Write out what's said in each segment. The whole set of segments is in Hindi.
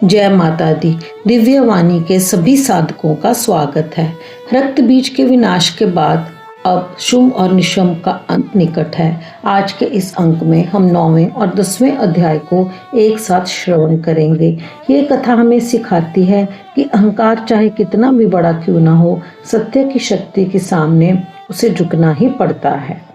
जय माता दी। दिव्य वाणी के सभी साधकों का स्वागत है। रक्त बीज के विनाश के बाद अब शुंभ और निशुंभ का अंत निकट है। आज के इस अंक में हम 9वें और 10वें अध्याय को एक साथ श्रवण करेंगे। ये कथा हमें सिखाती है कि अहंकार चाहे कितना भी बड़ा क्यों ना हो, सत्य की शक्ति के सामने उसे झुकना ही पड़ता है।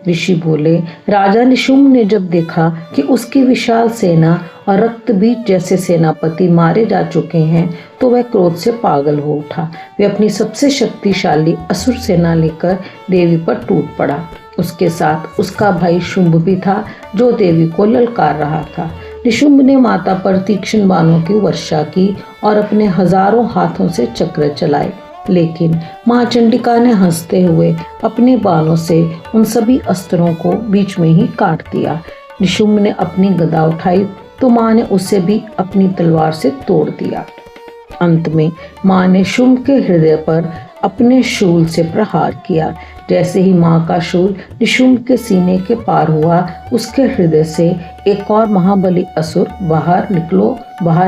ऋषि बोले, राजा निशुंभ ने जब देखा कि उसकी विशाल सेना और रक्तबीज जैसे सेनापति मारे जा चुके हैं तो वह क्रोध से पागल हो उठा। वह अपनी सबसे शक्तिशाली असुर सेना लेकर देवी पर टूट पड़ा। उसके साथ उसका भाई शुंभ भी था जो देवी को ललकार रहा था। निशुंभ ने माता पर तीक्ष्ण बाणों की वर्षा की और अपने हजारों हाथों से चक्र चलाए, लेकिन मां चंडिका ने हंसते हुए अपने बालों से उन सभी अस्त्रों को बीच में ही काट दिया। निशुंभ ने अपनी गदा उठाई तो मां ने उसे भी अपनी तलवार से तोड़ दिया। अंत में मां ने शुंभ के हृदय पर अपने शूल से प्रहार किया। जैसे ही मां का शूल निशुंभ के सीने के पार हुआ, उसके हृदय से एक और महाबली असुर बाहर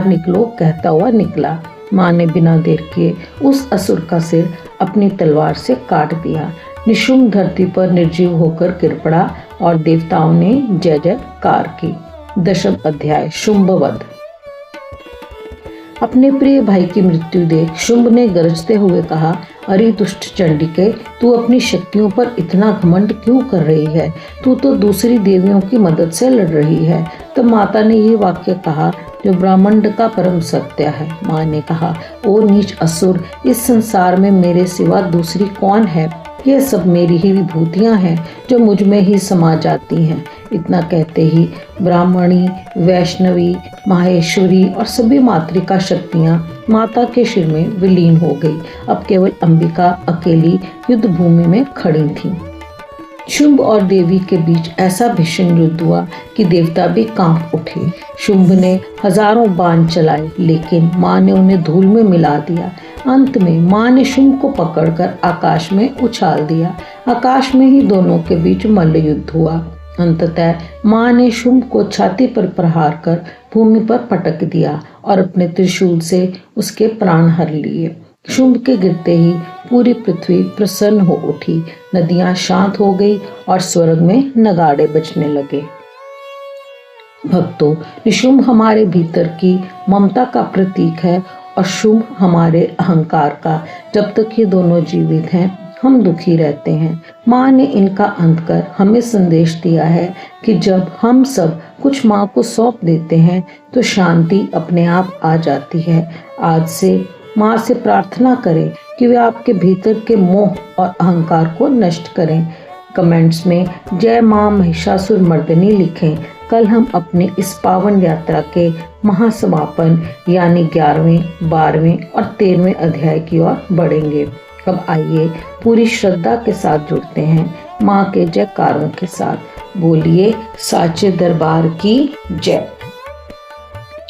निकलो कहता हुआ निकला। मां ने बिना देर किए उस असुर का सिर अपनी तलवार से काट दिया। निशुंभ धरती पर निर्जीव होकर गिर पड़ा और देवताओं ने जय जयकार की। 10वां अध्याय शुंभवध। अपने प्रिय भाई की मृत्यु देख शुंभ ने गरजते हुए कहा, अरे दुष्ट चंडिके, तू अपनी शक्तियों पर इतना घमंड क्यों कर रही है? तू तो दूसरी देवियों की मदद से लड़ रही है। तब माता ने ये वाक्य कहा जो ब्रह्मांड का परम सत्य है। माँ ने कहा, ओ नीच असुर, इस संसार में मेरे सिवा दूसरी कौन है? ये सब मेरी ही विभूतियां हैं जो मुझ में ही समा जाती हैं। इतना कहते ही ब्राह्मणी, वैष्णवी, माहेश्वरी और सभी मातृका शक्तियां माता के शिर में विलीन हो गई। अब केवल अंबिका अकेली युद्ध भूमि में खड़ी थी। शुंभ और देवी के बीच ऐसा भीषण युद्ध हुआ कि देवता भी कांप उठे। शुंभ ने हजारों बाण चलाए, लेकिन मां ने उन्हें धूल में मिला दिया। अंत में मां ने शुंभ को पकड़कर आकाश में उछाल दिया। आकाश में ही दोनों के बीच मल्ल युद्ध हुआ। अंततः मां ने शुंभ को छाती पर प्रहार कर भूमि पर पटक दिया और अपने त्रिशूल से उसके प्राण हर लिए। शुंभ के गिरते ही पूरी पृथ्वी प्रसन्न हो उठी। नदियां शांत हो गई और स्वर्ग में नगाड़े बजने लगे। भक्तों, निशुंभ हमारे भीतर की ममता का प्रतीक है और शुंभ हमारे अहंकार का। जब तक ये दोनों जीवित हैं, हम दुखी रहते हैं। माँ ने इनका अंत कर हमें संदेश दिया है कि जब हम सब कुछ माँ को सौंप देते हैं तो शांति अपने आप आ जाती है। आज से माँ से प्रार्थना करें कि वे आपके भीतर के मोह और अहंकार को नष्ट करें। कमेंट्स में जय माँ महिषासुर मर्दिनी लिखें। कल हम अपनी इस पावन यात्रा के महासमापन यानी 11वें, 12वें और 13वें अध्याय की ओर बढ़ेंगे। अब आइए पूरी श्रद्धा के साथ जुड़ते हैं माँ के जयकारों के साथ। बोलिए साचे दरबार की जय।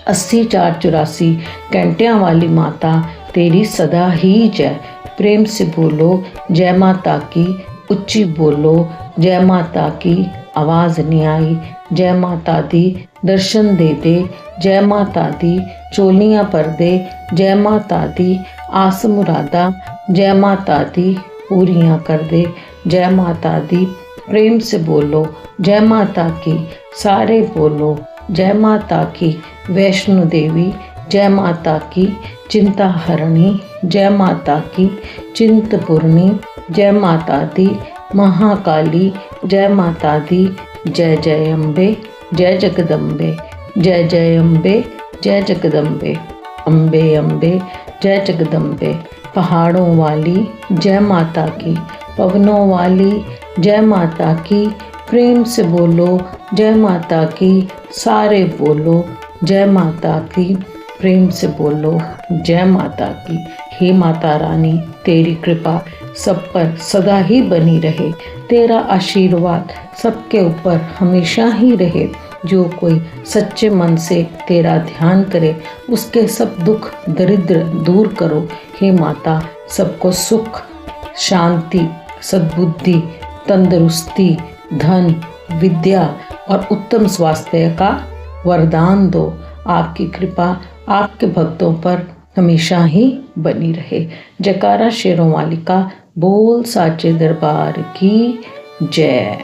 80-4-84 कैंटियाँ वाली माता तेरी सदा ही जय। प्रेम से बोलो जय माता की, उच्ची बोलो जय माता की, आवाज नहीं आई। जय माता दी दर्शन दे दे, जय माता दी चोलियां पर दे, जय माता दी आस मुरादा, जय माता दी पूरियां कर दे, जय माता दी। प्रेम से बोलो जय माता की, सारे बोलो जय माता की। वैष्णो देवी जय माता की, चिंता हरणी जय माता की, चिंतपूर्णी जय माता दी, महाकाली जय माता दी। जय जय अम्बे, जय जगदम्बे, जय जय अम्बे, जय जगदम्बे, अम्बे अम्बे जय जगदम्बे। पहाड़ों वाली जय माता की, पवनों वाली जय माता की। प्रेम से बोलो जय माता की, सारे बोलो जय माता की। प्रेम से बोलो जय माता की। हे माता रानी, तेरी कृपा सब पर सदा ही बनी रहे। तेरा आशीर्वाद सबके ऊपर हमेशा ही रहे। जो कोई सच्चे मन से तेरा ध्यान करे, उसके सब दुख दरिद्र दूर करो। हे माता, सबको सुख, शांति, सद्बुद्धि, तंदुरुस्ती, धन, विद्या और उत्तम स्वास्थ्य का वरदान दो। आपकी कृपा आपके भक्तों पर हमेशा ही बनी रहे। जयकारा शेरों वाली का, बोल साचे दरबार की जय।